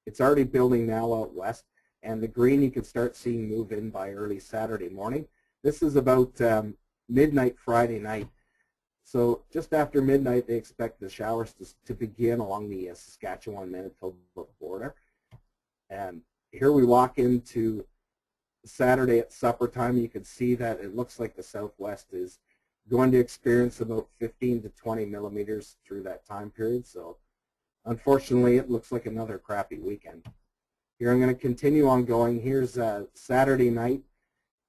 It's already building now out west, and the green you can start seeing move in by early Saturday morning. This is about midnight Friday night. So just after midnight, they expect the showers to begin along the Saskatchewan-Manitoba border. And here we walk into Saturday at supper time. You can see that it looks like the Southwest is going to experience about 15 to 20 millimeters through that time period. So unfortunately, it looks like another crappy weekend. Here I'm going to continue on going. Here's Saturday night,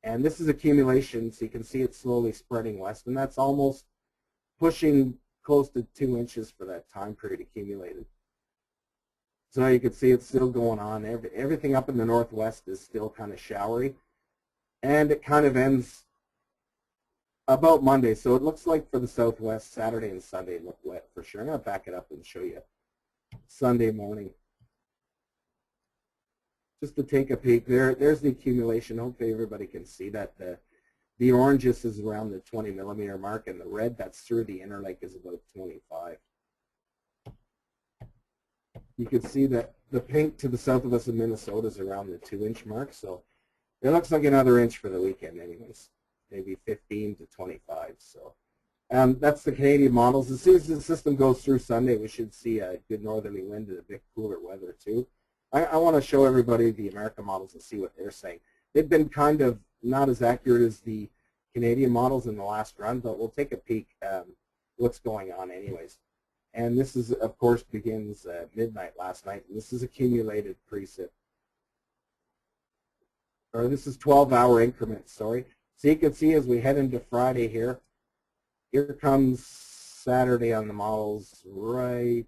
and this is accumulation, so you can see it slowly spreading west, and that's almost pushing close to 2 inches for that time period accumulated. So you can see it's still going on. Everything up in the northwest is still kind of showery, and it kind of ends about Monday. So it looks like for the southwest, Saturday and Sunday look wet for sure. I'm going to back it up and show you Sunday morning. Just to take a peek, there's the accumulation. Hopefully everybody can see that. The oranges is around the 20 millimeter mark, and the red that's through the inner lake is about 25. You can see that the pink to the south of us in Minnesota is around the 2-inch mark, so it looks like another inch for the weekend anyways, maybe 15 to 25. So that's the Canadian models. As soon as the system goes through Sunday, we should see a good northerly wind and a bit cooler weather too. I want to show everybody the American models and see what they're saying. They've been kind of not as accurate as the Canadian models in the last run, but we'll take a peek what's going on anyways. And this is, of course, begins midnight last night. And this is accumulated precip. Or this is 12-hour increments, sorry. So you can see as we head into Friday here, here comes Saturday on the models right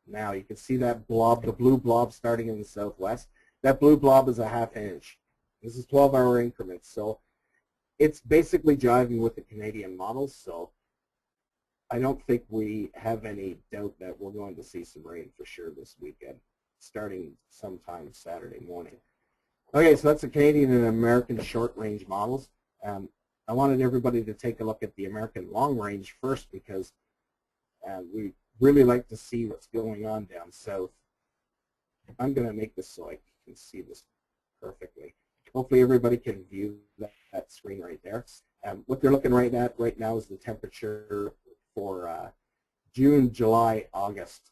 now. You can see that blob, the blue blob starting in the southwest. That blue blob is a ½ inch. This is 12-hour increments. So it's basically jiving with the Canadian models. So I don't think we have any doubt that we're going to see some rain for sure this weekend, starting sometime Saturday morning. Okay, so that's the Canadian and American short-range models. I wanted everybody to take a look at the American long-range first because We really like to see what's going on down south. I'm going to make this so I can see this perfectly. Hopefully everybody can view that screen right there. What they're looking at right now is the temperature for June, July, August.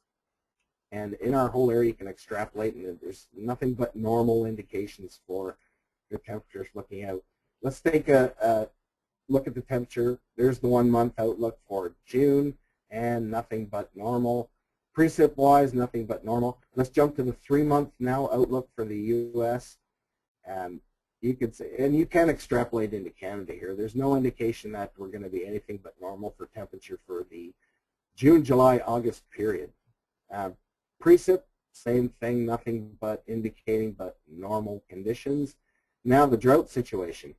And in our whole area, you can extrapolate, and there's nothing but normal indications for your temperatures looking out. Let's take a look at the temperature. There's the 1 month outlook for June, and nothing but normal. Precip-wise, nothing but normal. Let's jump to the 3 month now outlook for the U.S. You could say, and you can extrapolate into Canada here. There's no indication that we're going to be anything but normal for temperature for the June, July, August period. Precip, same thing, nothing but indicating but normal conditions. Now the drought situation.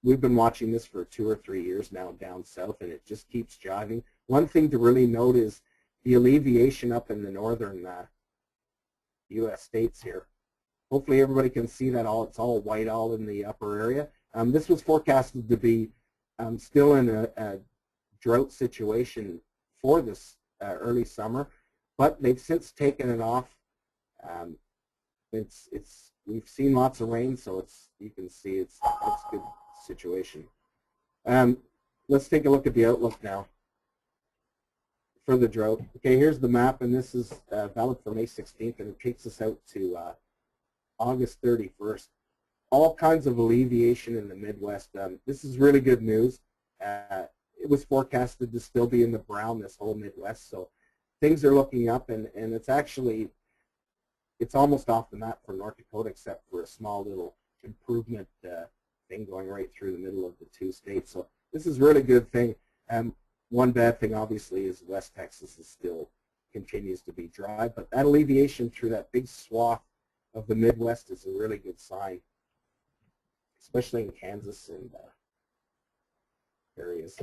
We've been watching this for 2 or 3 years now down south, and it just keeps jiving. One thing to really note is the alleviation up in the northern U.S. states here. Hopefully everybody can see that it's all white all in the upper area. This was forecasted to be still in a drought situation for this early summer, but they've since taken it off. We've seen lots of rain, so you can see it's a good situation. Let's take a look at the outlook now for the drought. Okay, here's the map, and this is valid for May 16th, and it takes us out to August 31st. All kinds of alleviation in the Midwest. This is really good news. It was forecasted to still be in the brown, this whole Midwest, so things are looking up, and it's almost off the map for North Dakota, except for a small little improvement thing going right through the middle of the 2 states. So this is a really good thing. One bad thing, obviously, is West Texas still continues to be dry, but that alleviation through that big swath of the Midwest is a really good sign, especially in Kansas and areas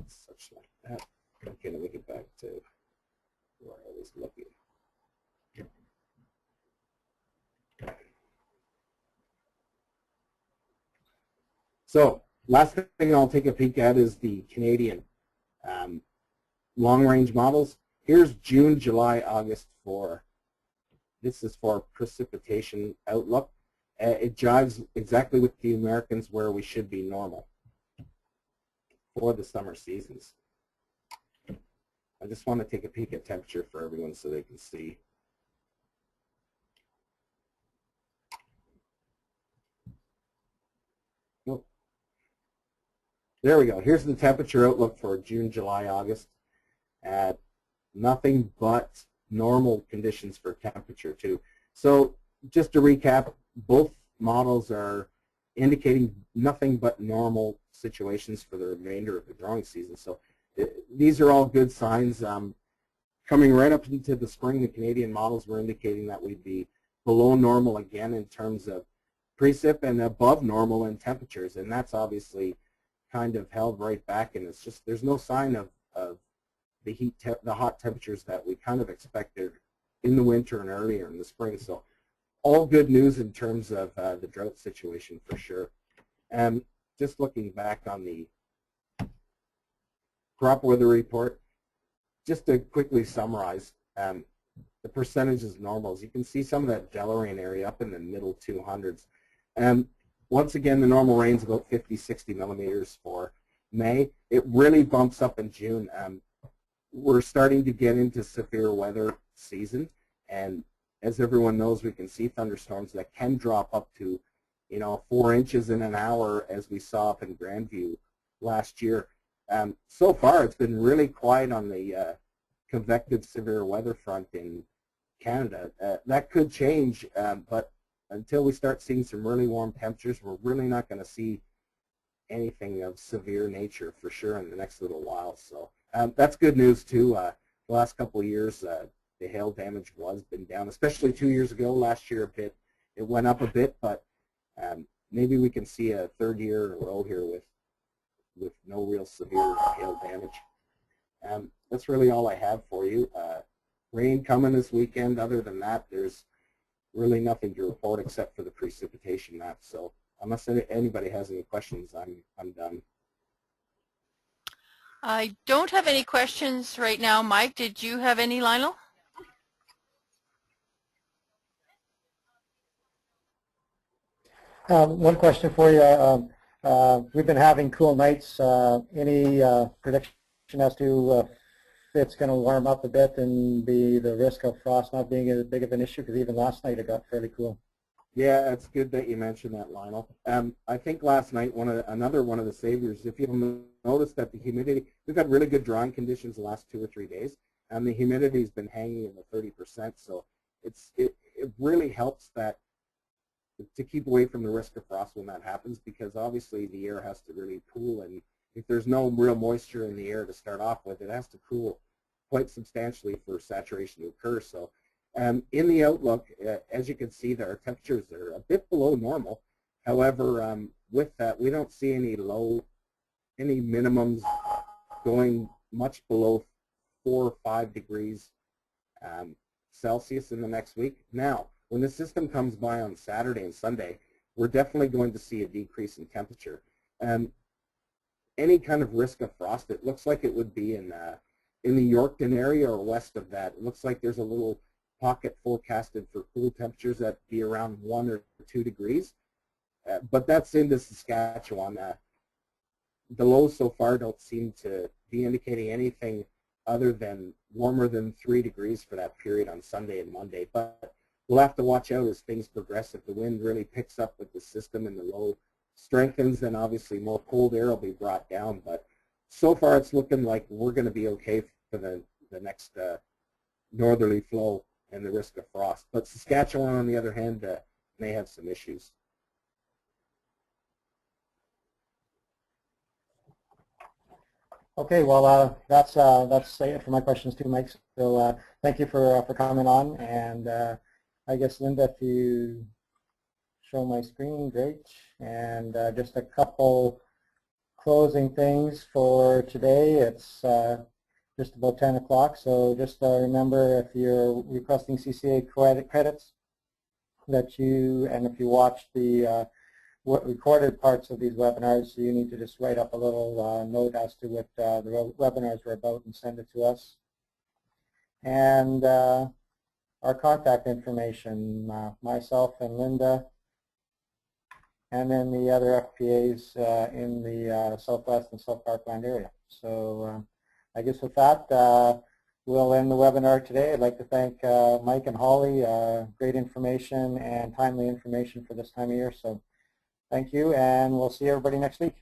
such like that. Okay, let me get back to where I was looking. So last thing I'll take a peek at is the Canadian long-range models. Here's June, July, August for, this is for precipitation outlook. It jives exactly with the Americans where we should be normal for the summer seasons. I just want to take a peek at temperature for everyone so they can see. Oh. There we go. Here's the temperature outlook for June, July, August. Nothing but normal conditions for temperature too. So just to recap, both models are indicating nothing but normal situations for the remainder of the growing season. So these are all good signs. Coming right up into the spring, the Canadian models were indicating that we'd be below normal again in terms of precip and above normal in temperatures, and that's obviously kind of held right back, and it's just there's no sign of the hot temperatures that we kind of expected in the winter and earlier in the spring. So all good news in terms of the drought situation for sure. Just looking back on the crop weather report, just to quickly summarize, the percentage is normal. As you can see, some of that Deloraine area up in the middle 200s. Once again, the normal rain is about 50-60 millimeters for May. It really bumps up in June. We're starting to get into severe weather season, and as everyone knows, we can see thunderstorms that can drop up to 4 inches in an hour, as we saw up in Grandview last year. So far, it's been really quiet on the convective severe weather front in Canada. That could change, but until we start seeing some really warm temperatures, we're really not going to see anything of severe nature for sure in the next little while. So that's good news too. The last couple of years, the hail damage was been down, especially 2 years ago. Last year, it went up a bit, but maybe we can see a third year in a row here with no real severe hail damage. That's really all I have for you. Rain coming this weekend. Other than that, there's really nothing to report except for the precipitation map. So unless anybody has any questions, I'm done. I don't have any questions right now. Mike, did you have any, Lionel? One question for you. We've been having cool nights. Any prediction as to if it's going to warm up a bit and the risk of frost not being as big of an issue? Because even last night it got fairly cool. Yeah, it's good that you mentioned that, Lionel. I think last night another one of the saviors, if you'll notice that the humidity, we've had really good drying conditions the last 2 or 3 days, and the humidity's been hanging in the 30%. So it really helps that to keep away from the risk of frost when that happens, because obviously the air has to really cool, and if there's no real moisture in the air to start off with, it has to cool quite substantially for saturation to occur. So in the outlook, as you can see, our temperatures are a bit below normal. However, with that, we don't see any minimums going much below 4 or 5 degrees Celsius in the next week. Now, when the system comes by on Saturday and Sunday, we're definitely going to see a decrease in temperature. Any kind of risk of frost, it looks like it would be in the Yorkton area or west of that. It looks like there's a little pocket forecasted for cool temperatures that be around 1 or 2 degrees. But that's into Saskatchewan. The lows so far don't seem to be indicating anything other than warmer than 3 degrees for that period on Sunday and Monday. But we'll have to watch out as things progress. If the wind really picks up with the system and the low strengthens, then obviously more cold air will be brought down. But so far it's looking like we're going to be okay for the next northerly flow and the risk of frost. But Saskatchewan, on the other hand, may have some issues. Okay, well, that's it for my questions too, Mike. So thank you for coming on, and I guess Linda, if you show my screen, great. And just a couple closing things for today. It's just about 10 o'clock, so just remember, if you're requesting CCA credits, that if you watch the recorded parts of these webinars, you need to just write up a little note as to what the webinars were about and send it to us. And our contact information, myself and Linda, and then the other FPAs in the Southwest and South Parkland area. So I guess with that, we'll end the webinar today. I'd like to thank Mike and Holly. Great information and timely information for this time of year. So thank you, and we'll see everybody next week.